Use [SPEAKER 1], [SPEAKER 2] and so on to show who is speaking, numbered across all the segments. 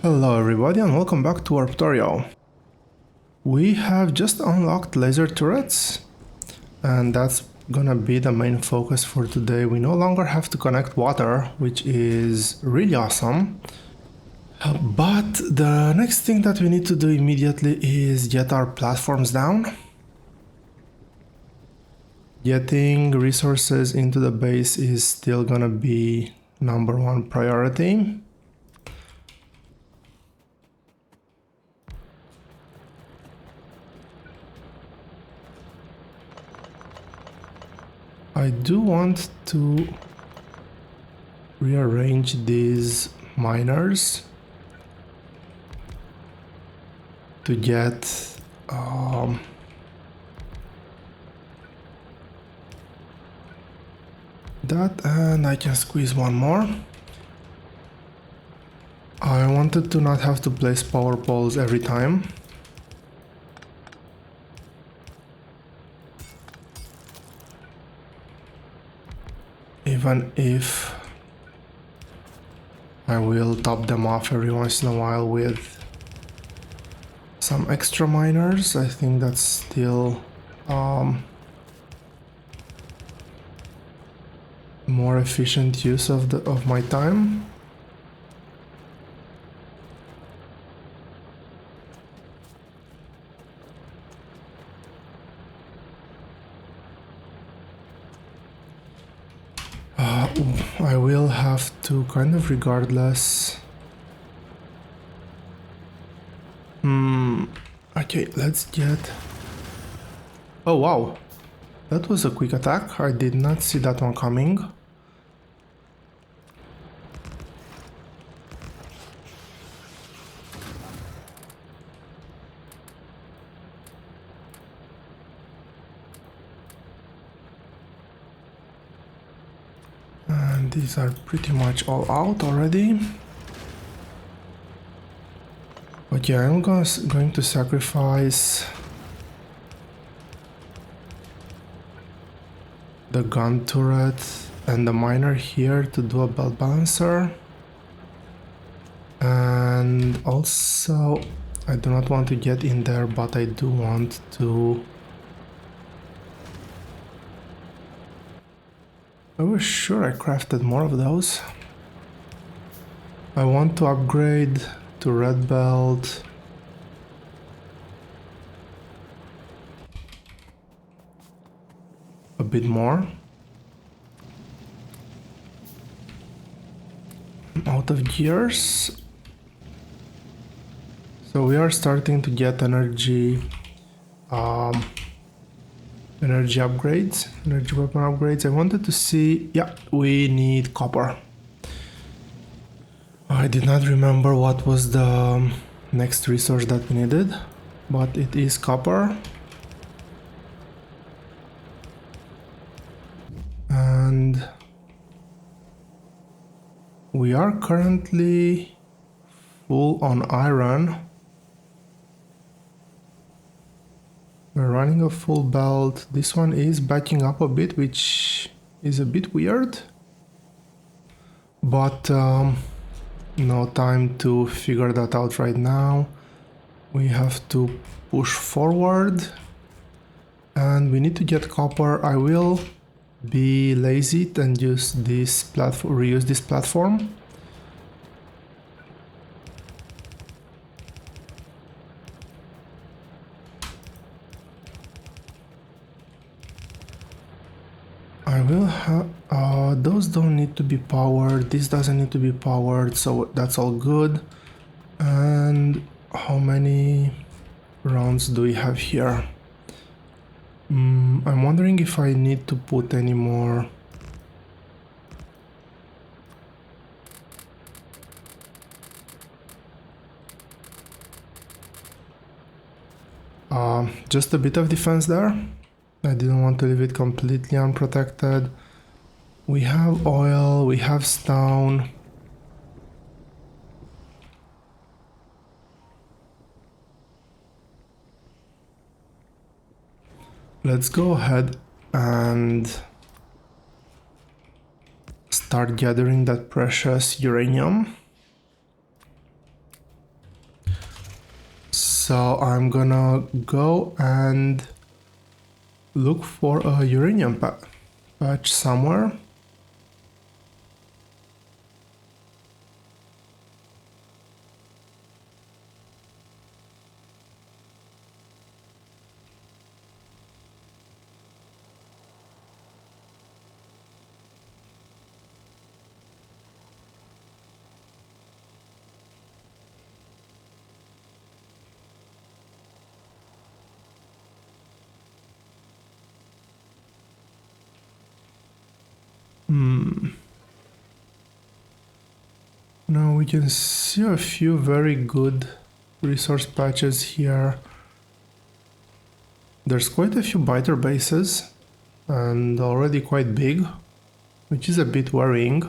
[SPEAKER 1] Hello everybody and welcome back to Warptorio. We have just unlocked laser turrets and that's gonna be the main focus for today. We no longer have to connect water, which is really awesome. But the next thing that we need to do immediately is get our platforms down. Getting resources into the base is still gonna be #1 priority. I do want to rearrange these miners to get that, and I can squeeze one more. I wanted to not have to place power poles every time. Even if I will top them off every once in a while with some extra miners, I think that's still more efficient use of my time. I will have to kind of regardless. Okay, let's get... Oh wow, that was a quick attack. I did not see that one coming. And these are pretty much all out already. But yeah, I'm going to sacrifice the gun turret and the miner here to do a belt balancer. And also, I do not want to get in there, but I do want to... I was sure I crafted more of those. I want to upgrade to red belt. A bit more. I'm out of gears. So we are starting to get energy energy upgrades, energy weapon upgrades. I wanted to see, yeah, we need copper. I did not remember what was the next resource that we needed, but it is copper. And we are currently full on iron. We're running a full belt. This one is backing up a bit, which is a bit weird. But no time to figure that out right now. We have to push forward. And we need to get copper. I will be lazy and use this platform, reuse this platform. I will have... those don't need to be powered, this doesn't need to be powered, so that's all good. And how many rounds do we have here? I'm wondering if I need to put any more... just a bit of defense there. I didn't want to leave it completely unprotected. We have oil, we have stone. Let's go ahead and start gathering that precious uranium. So I'm gonna go and look for a uranium patch somewhere. Now we can see a few very good resource patches here. There's quite a few biter bases and already quite big, which is a bit worrying.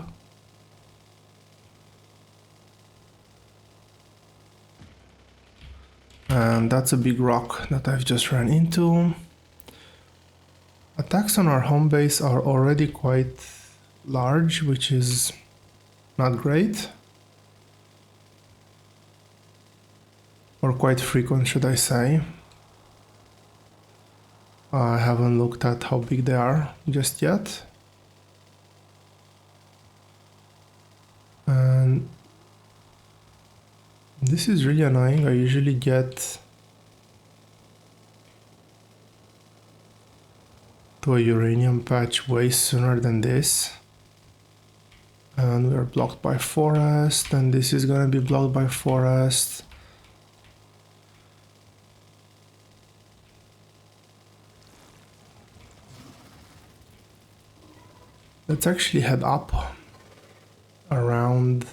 [SPEAKER 1] And that's a big rock that I've just ran into. Attacks on our home base are already quite large, which is not great. Or quite frequent, should I say. I haven't looked at how big they are just yet. And this is really annoying. I usually get to a uranium patch way sooner than this. And we are blocked by forest, and this is gonna be blocked by forest. Let's actually head up around.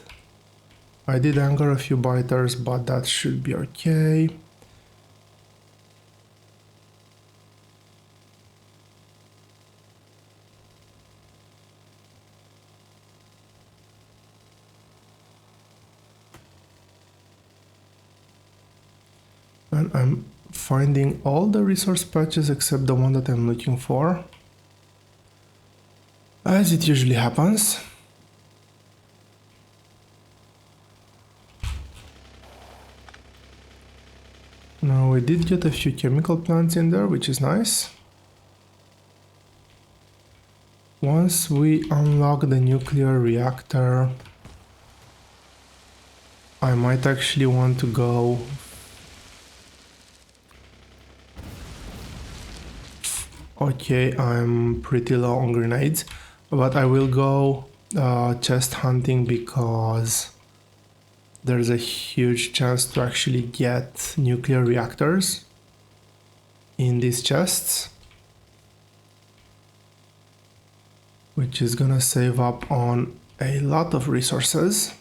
[SPEAKER 1] I did anger a few biters, but that should be okay. And I'm finding all the resource patches except the one that I'm looking for, as it usually happens. Now we did get a few chemical plants in there, which is nice. Once we unlock the nuclear reactor, I might actually want to go okay, I'm pretty low on grenades, but I will go chest hunting because there's a huge chance to actually get nuclear reactors in these chests, which is gonna save up on a lot of resources.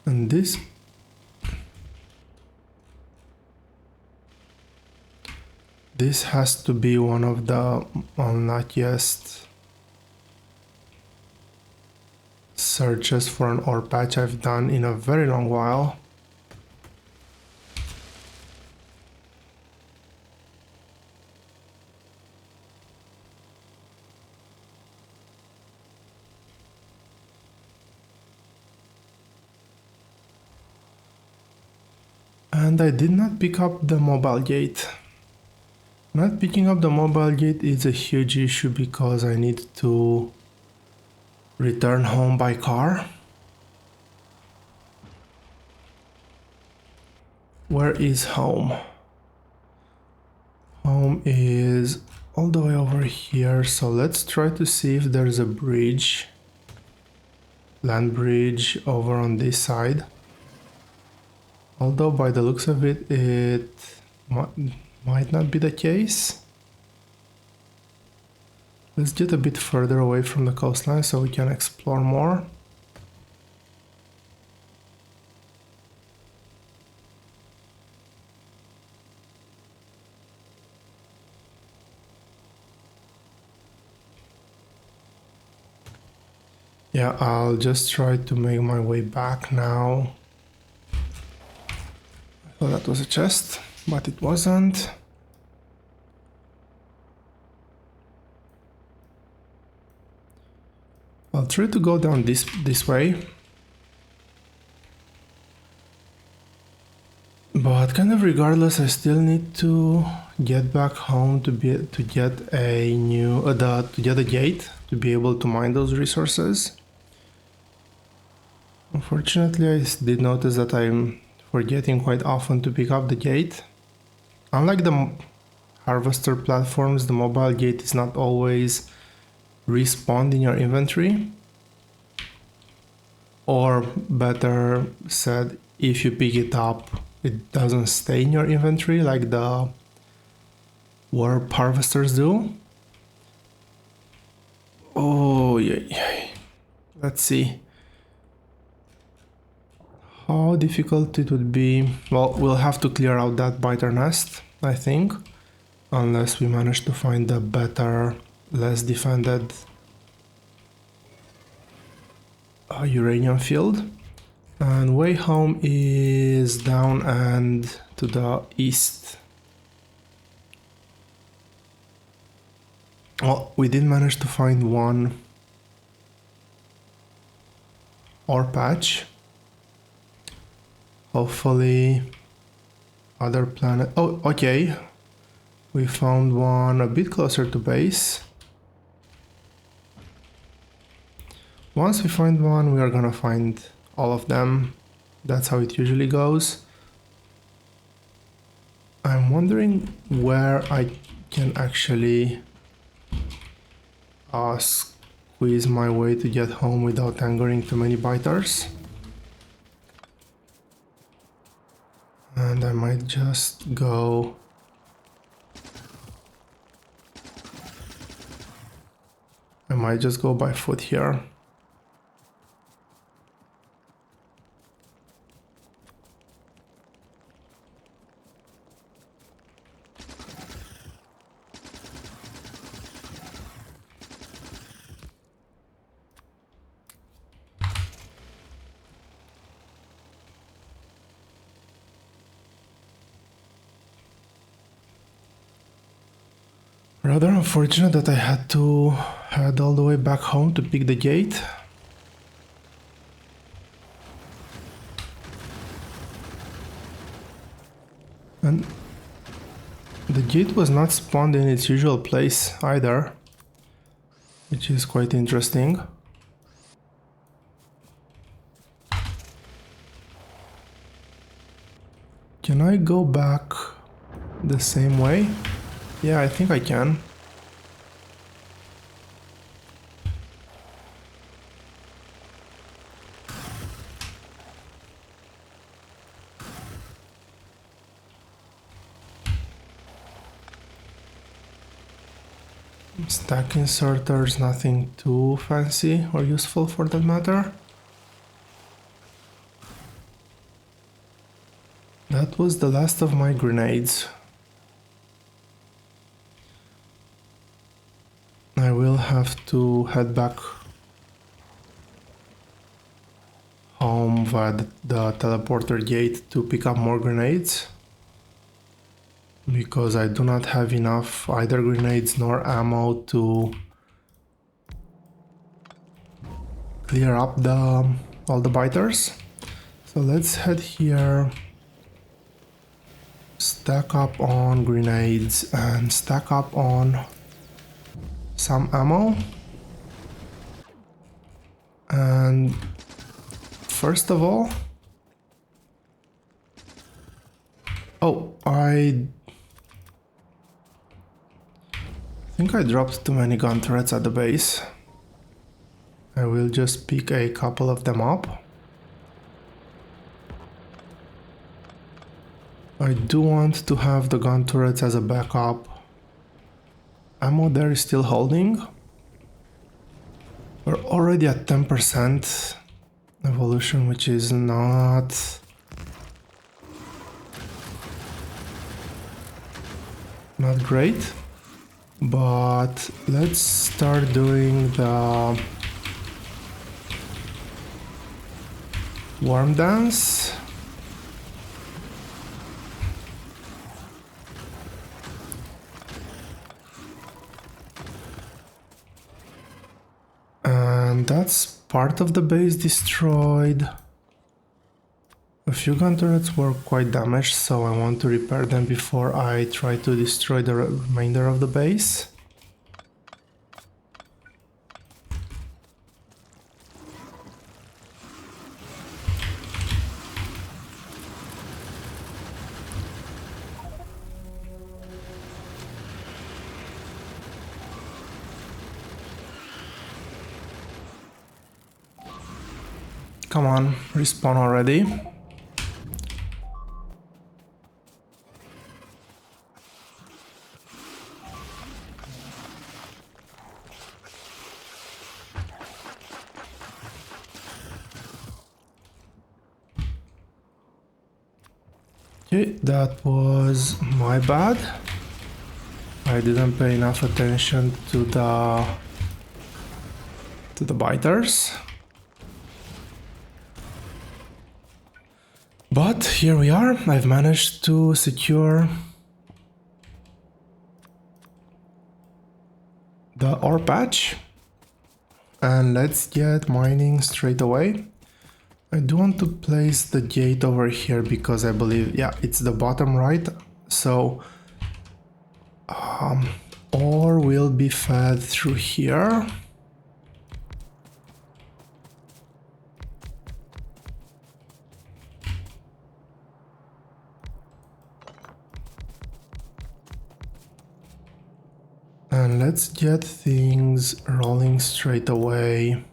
[SPEAKER 1] And this has to be one of the unluckiest searches for an ore patch I've done in a very long while. And I did not pick up the mobile gate. Not picking up the mobile gate is a huge issue because I need to return home by car. Where is home? Home is all the way over here, so let's try to see if there's a bridge, land bridge over on this side. Although by the looks of it, it might not be the case. Let's get a bit further away from the coastline so we can explore more. Yeah, I'll just try to make my way back now. I thought that was a chest, but it wasn't. I'll try to go down this way. But kind of regardless, I still need to get back home to get a new to get a gate to be able to mine those resources. Unfortunately, I did notice that I'm forgetting quite often to pick up the gate. Unlike the harvester platforms, the mobile gate is not always respawned in your inventory. Or better said, if you pick it up, it doesn't stay in your inventory like the warp harvesters do. Oh, yeah. Let's see how difficult it would be. Well, we'll have to clear out that biter nest, I think, unless we manage to find a better, less defended uranium field. And way home is down and to the east. Well, we did manage to find one ore patch. Hopefully other planet. Oh, okay. We found one a bit closer to base. Once we find one, we are gonna find all of them. That's how it usually goes. I'm wondering where I can actually squeeze my way to get home without angering too many biters. And I might just go by foot here. Rather unfortunate that I had to head all the way back home to pick the gate. And the gate was not spawned in its usual place either, which is quite interesting. Can I go back the same way? Yeah, I think I can. Stack inserters, nothing too fancy or useful for that matter. That was the last of my grenades. I will have to head back home via the teleporter gate to pick up more grenades, because I do not have enough either grenades nor ammo to clear up all the biters. So let's head here, stack up on grenades and stack up on some ammo. And first of all, I think I dropped too many gun turrets at the base. I will just pick a couple of them up. I do want to have the gun turrets as a backup. Ammo there is still holding. We're already at 10% evolution, which is not great. But let's start doing the worm dance. And That's part of the base destroyed. A few gun turrets were quite damaged, so I want to repair them before I try to destroy the remainder of the base. Come on, respawn already. Okay, that was my bad. I didn't pay enough attention to the biters. But here we are. I've managed to secure the ore patch. And let's get mining straight away. I do want to place the gate over here because I believe, yeah, it's the bottom right. So ore will be fed through here. And let's get things rolling straight away.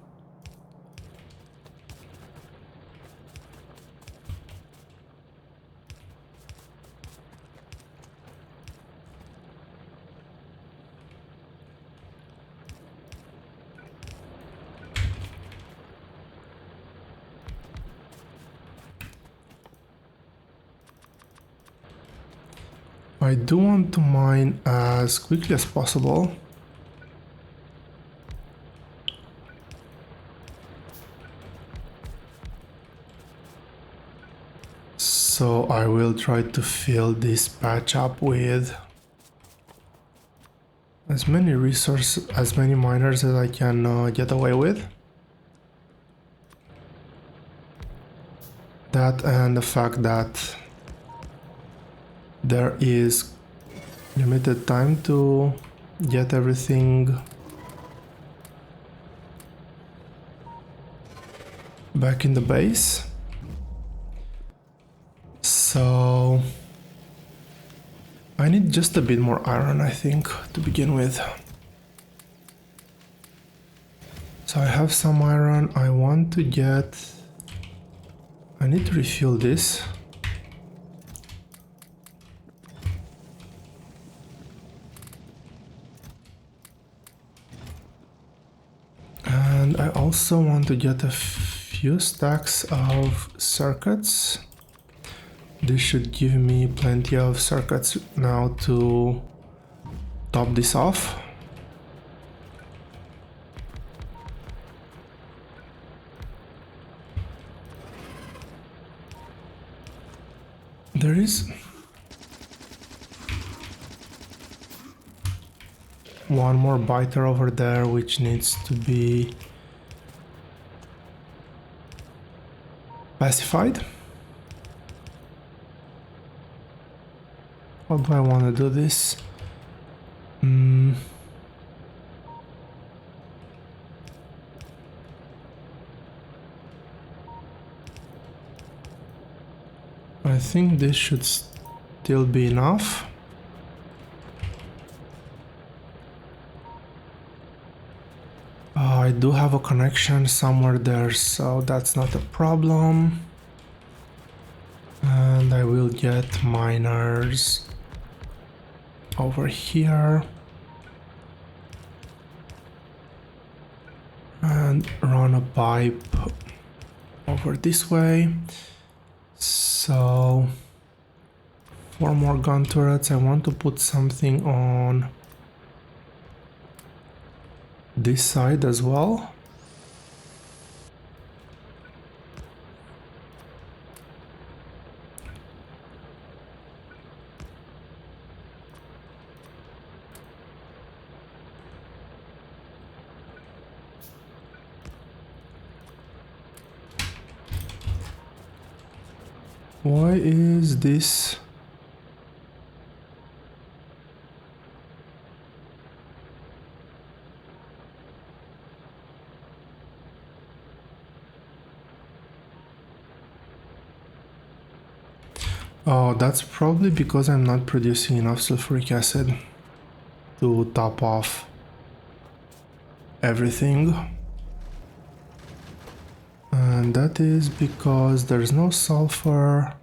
[SPEAKER 1] I do want to mine as quickly as possible. So I will try to fill this patch up with as many resources, as many miners as I can get away with. That and the fact that there is limited time to get everything back in the base. So I need just a bit more iron, I think, to begin with. So I have some iron. I need to refuel this. And I also want to get a few stacks of circuits. This should give me plenty of circuits now to top this off. There is one more biter over there which needs to be pacified. How do I want to do this? I think this should still be enough. I do have a connection somewhere there, so that's not a problem. And I will get miners over here and run a pipe over this way. So 4 more gun turrets. I want to put something on this side as well. Why is this? Oh, that's probably because I'm not producing enough sulfuric acid to top off everything. And that is because there's no sulfur.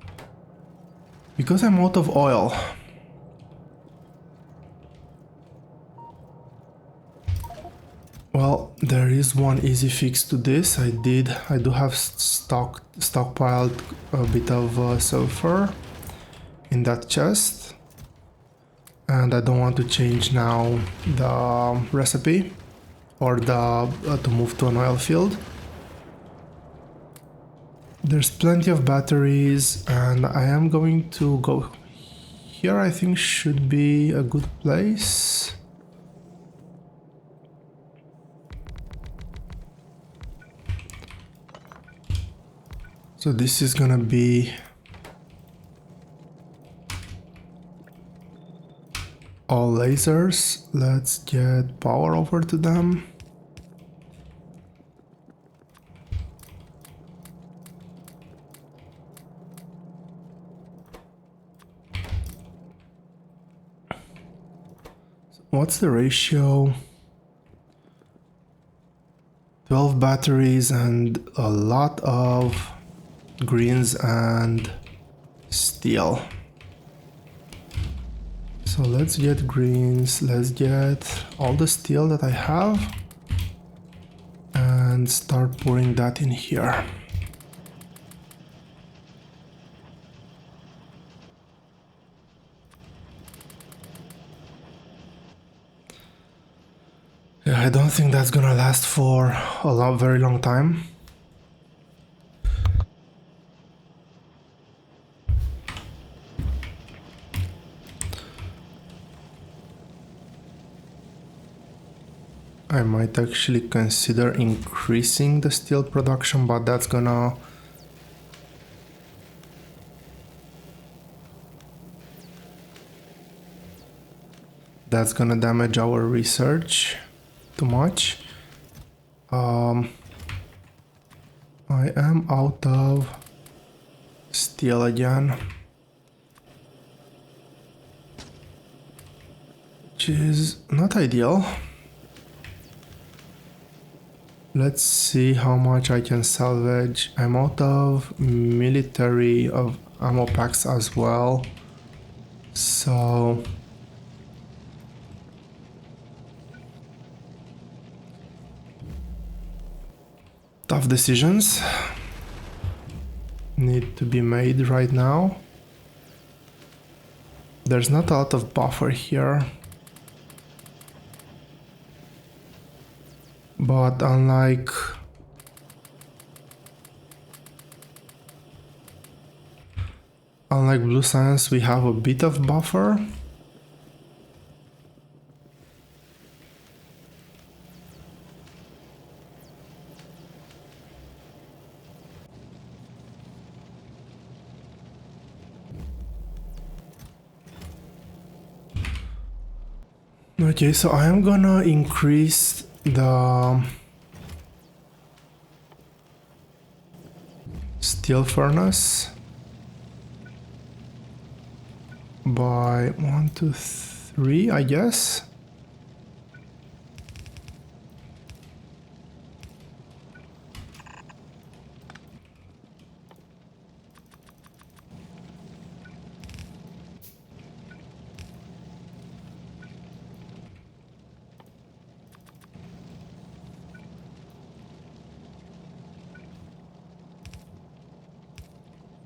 [SPEAKER 1] Because I'm out of oil. Well, there is one easy fix to this. I do have stockpiled a bit of sulfur in that chest. And I don't want to change now the recipe or to move to an oil field. There's plenty of batteries and I am going to go here. I think should be a good place. So this is gonna be all lasers. Let's get power over to them. What's the ratio? 12 batteries and a lot of greens and steel. So let's get greens, let's get all the steel that I have and start pouring that in here. Yeah, I don't think that's gonna last for a very long time. I might actually consider increasing the steel production, but that's gonna damage our research too much. I am out of steel again, which is not ideal. Let's see how much I can salvage. I'm out of military of ammo packs as well. So tough decisions need to be made right now. There's not a lot of buffer here. But unlike Blue Science, we have a bit of buffer. Okay, so I am gonna increase the steel furnace by 1, 2, 3, I guess.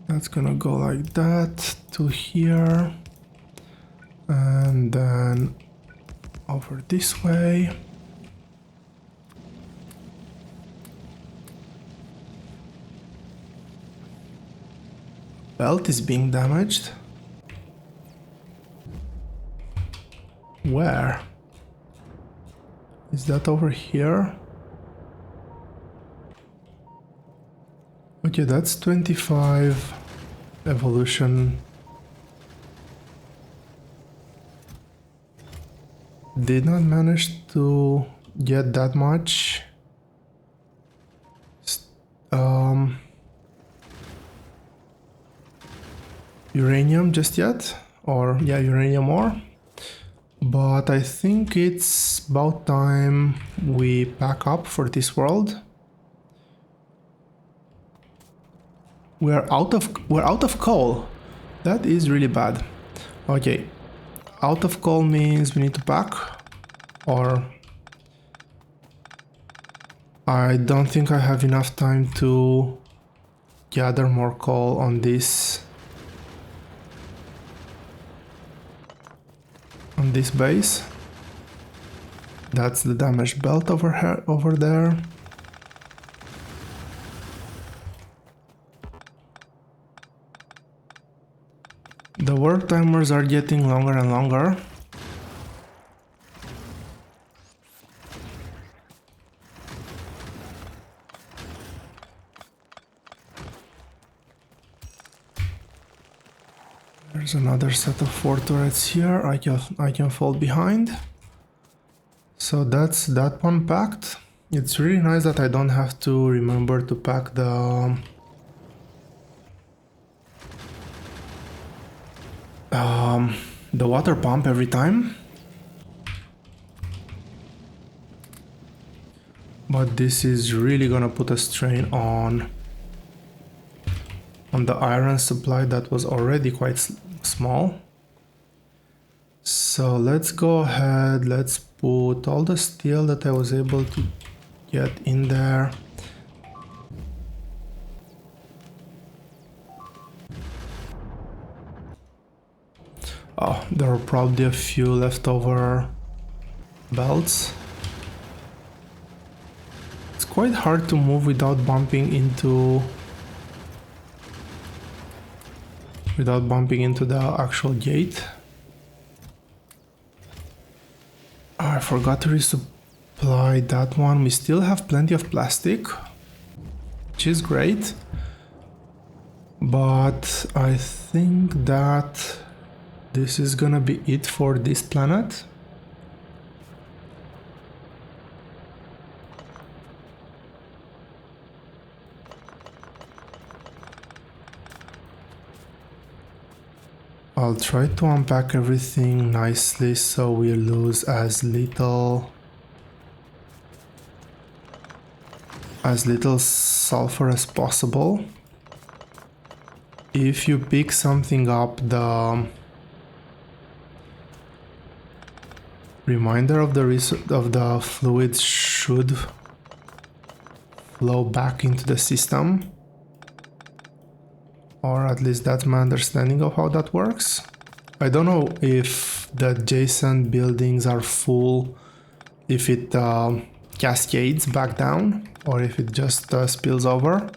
[SPEAKER 1] That's gonna go like that to here and then over this way. Belt is being damaged. Where? Is that over here? Okay, that's 25. evolution did not manage to get that much uranium just yet, or yeah, uranium ore. But I think it's about time we pack up for this world. We're out of coal. That is really bad. Okay, out of coal means we need to pack, or I don't think I have enough time to gather more coal on this base. That's the damaged belt over there. The warp timers are getting longer and longer. There's another set of 4 turrets here. I can fall behind. So that's that one packed. It's really nice that I don't have to remember to pack the water pump every time. But this is really gonna put a strain on the iron supply that was already quite small. So let's go ahead, let's put all the steel that I was able to get in there. Oh, there are probably a few leftover belts. It's quite hard to move without bumping into the actual gate. I forgot to resupply that one. We still have plenty of plastic, which is great. But I think that this is gonna be it for this planet. I'll try to unpack everything nicely so we lose as little sulfur as possible. If you pick something up, the reminder of the fluids should flow back into the system. Or at least that's my understanding of how that works. I don't know if the adjacent buildings are full, if it cascades back down, or if it just spills over.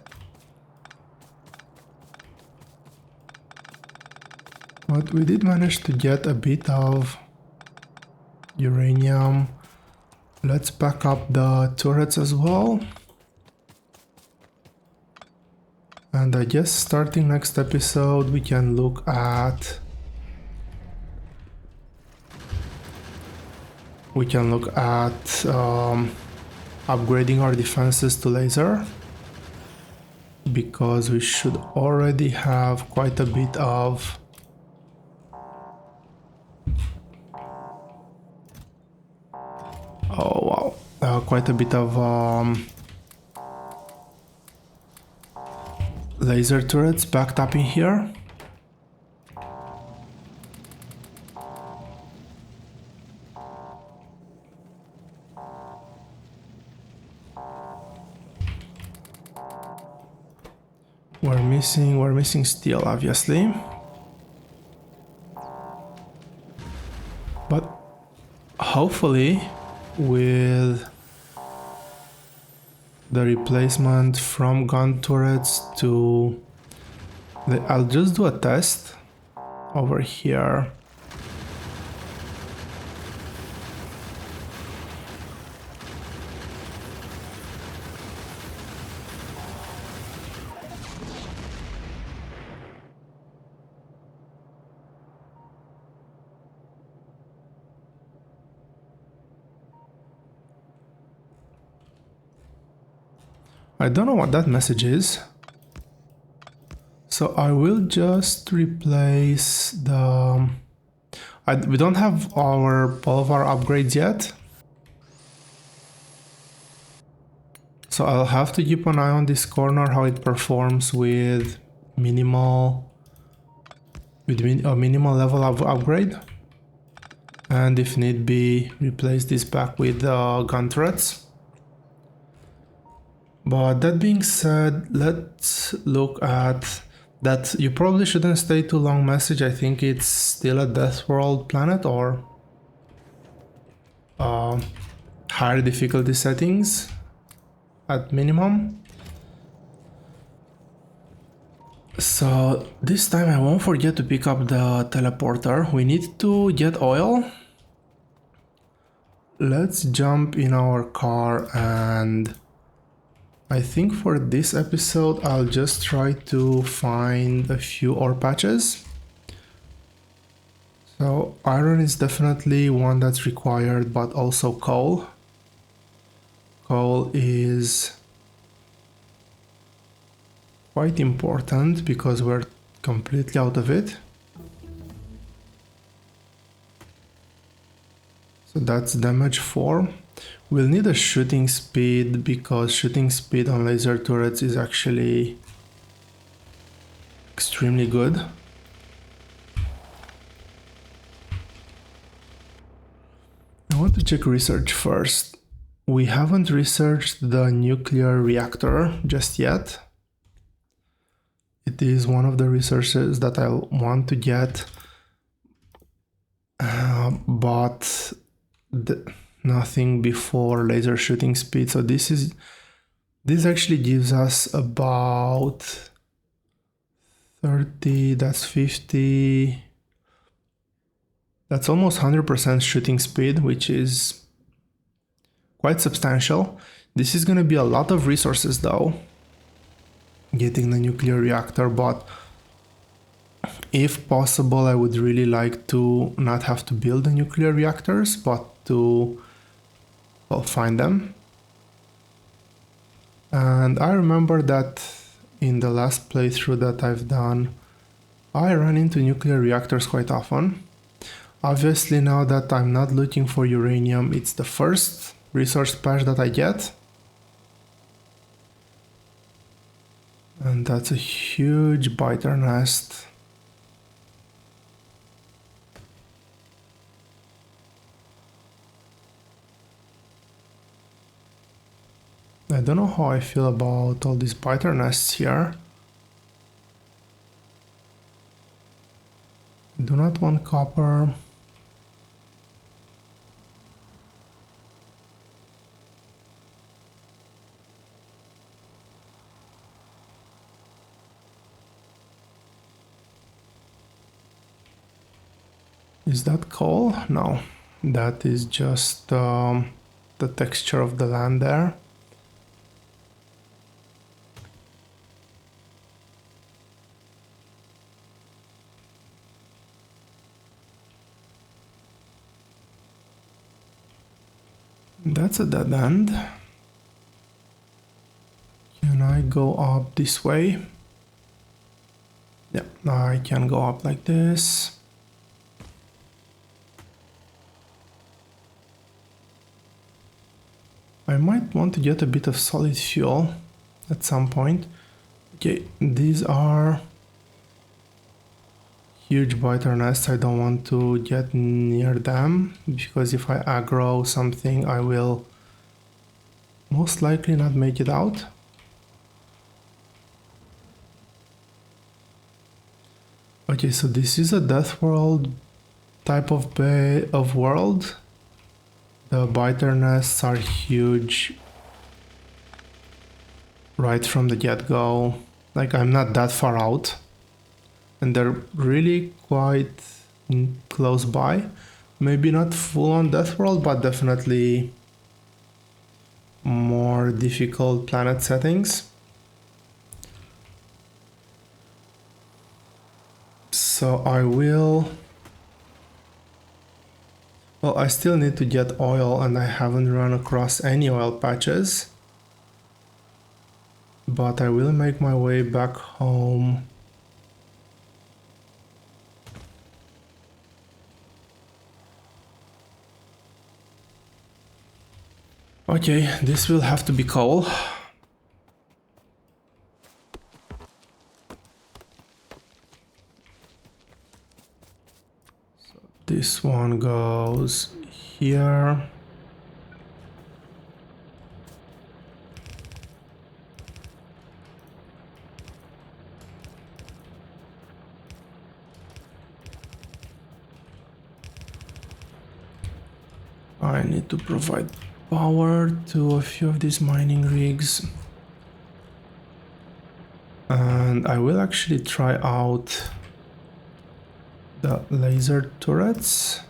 [SPEAKER 1] But we did manage to get a bit of uranium. Let's pack up the turrets as well. And I guess starting next episode we can look at upgrading our defenses to laser, because we should already have quite a bit of laser turrets backed up in here. We're missing steel, obviously. But hopefully with the replacement from gun turrets to I'll just do a test over here. I don't know what that message is. So I will just replace the... we don't have all of our upgrades yet. So I'll have to keep an eye on this corner, how it performs with a minimal level of upgrade. And if need be, replace this back with gun turrets. But that being said, let's look at that. You probably shouldn't stay too long message. I think it's still a Death World planet or higher difficulty settings at minimum. So this time I won't forget to pick up the teleporter. We need to get oil. Let's jump in our car, and I think for this episode I'll just try to find a few ore patches. So iron is definitely one that's required, but also coal. Coal is quite important because we're completely out of it. So that's damage 4. We'll need a shooting speed because shooting speed on laser turrets is actually extremely good. I want to check research first. We haven't researched the nuclear reactor just yet. It is one of the resources that I want to get, but nothing before laser shooting speed. So this actually gives us about 30, that's 50, that's almost 100% shooting speed, which is quite substantial. This is going to be a lot of resources though, getting the nuclear reactor, but if possible I would really like to not have to build the nuclear reactors, but to, well, find them. And I remember that in the last playthrough that I've done, I ran into nuclear reactors quite often. Obviously now that I'm not looking for uranium, it's the first resource patch that I get. And that's a huge biter nest. I don't know how I feel about all these biter nests here. Do not want copper. Is that coal? No, that is just the texture of the land there. That's a dead end. Can I go up this way? Yeah, I can go up like this. I might want to get a bit of solid fuel at some point. Okay, these are huge biter nests. I don't want to get near them because if I aggro something I will most likely not make it out. Okay, so this is a Death World type of world. The biter nests are huge right from the get-go. Like, I'm not that far out. And they're really quite close by. Maybe not full on Death World, but definitely more difficult planet settings. So I will... Well, I still need to get oil and I haven't run across any oil patches. but I will make my way back home. Okay, this will have to be coal. So this one goes here. I need to provide power to a few of these mining rigs. And I will actually try out the laser turrets.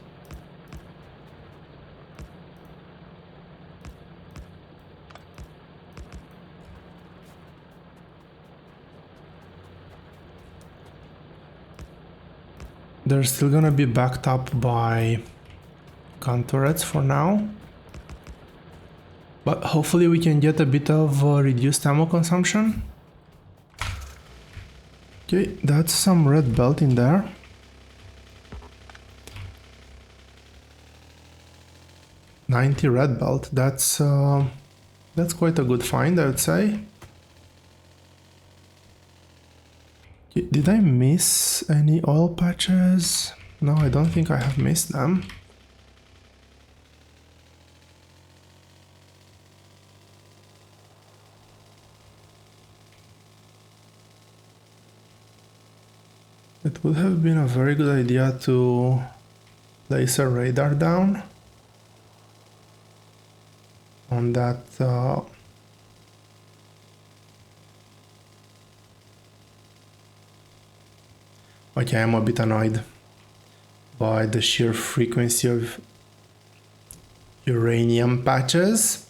[SPEAKER 1] They're still gonna be backed up by gun turrets for now. But hopefully we can get a bit of reduced ammo consumption. Okay, that's some red belt in there. $90 red belt, that's quite a good find, I would say. Okay, did I miss any oil patches? No, I don't think I have missed them. It would have been a very good idea to place a radar down on that okay, I'm a bit annoyed by the sheer frequency of uranium patches.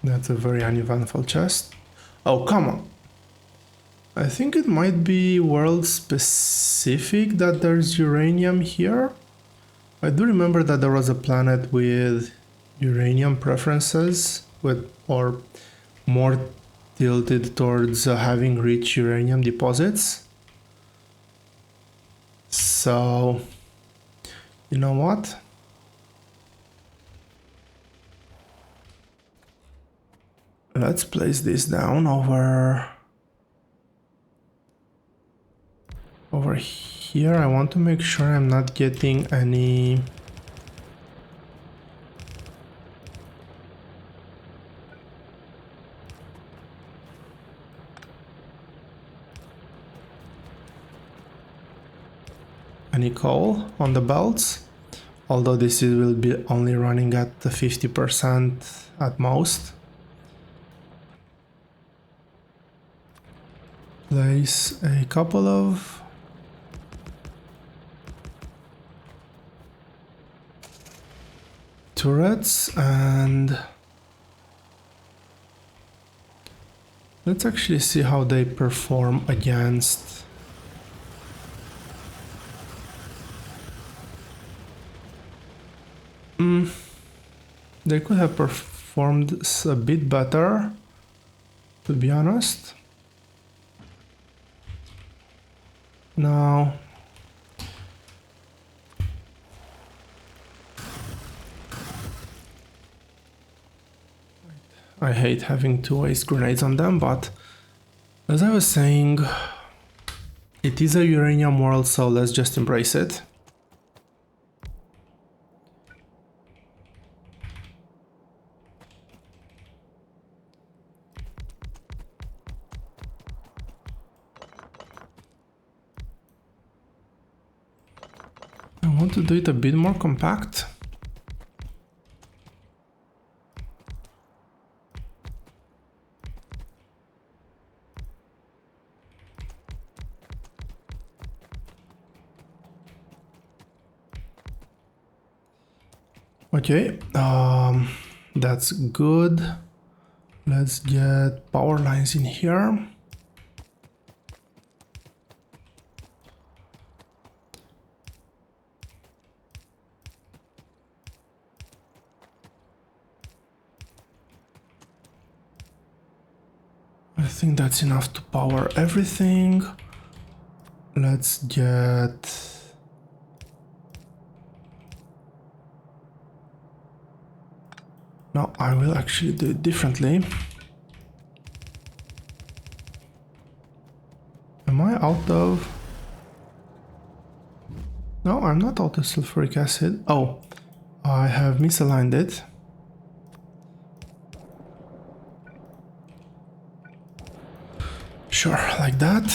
[SPEAKER 1] That's a very uneventful chest. Oh, come on. I think it might be world specific that there's uranium here. I do remember that there was a planet with uranium preferences or more tilted towards having rich uranium deposits. So, you know what? Let's place this down over here. I want to make sure I'm not getting any coal on the belts, although this will be only running at 50% at most. Place a couple of turrets and let's actually see how they perform against they could have performed a bit better, to be honest. Now, I hate having to waste grenades on them, but as I was saying, it is a uranium world, so let's just embrace it. I want to do it a bit more compact. Okay, that's good. Let's get power lines in here. I think that's enough to power everything. Let's get... No, I will actually do it differently. Am I out of... No, I'm not out of sulfuric acid. Oh, I have misaligned it. Sure, like that.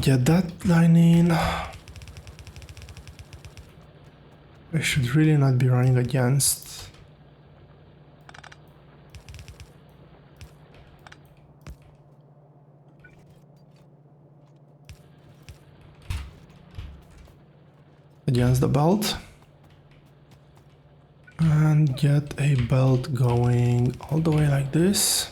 [SPEAKER 1] Get that line in. I should really not be running against. Against the belt. And get a belt going all the way like this.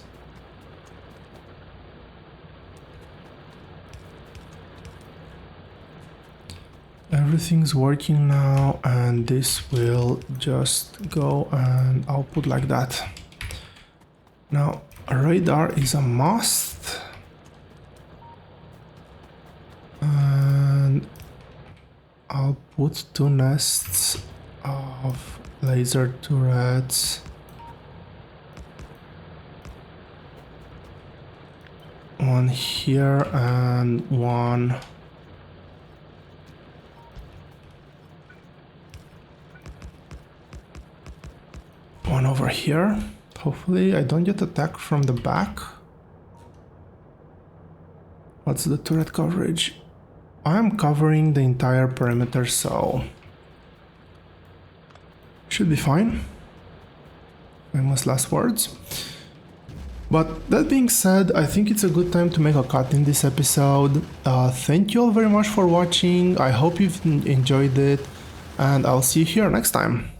[SPEAKER 1] Everything's working now, and this will just go and output like that. Now, a radar is a must. And I'll put 2 nests of laser turrets. One here and one over here. Hopefully I don't get attacked from the back. What's the turret coverage? I'm covering the entire perimeter, so should be fine. Famous last words. But that being said, I think it's a good time to make a cut in this episode. Thank you all very much for watching. I hope you've enjoyed it, and I'll see you here next time.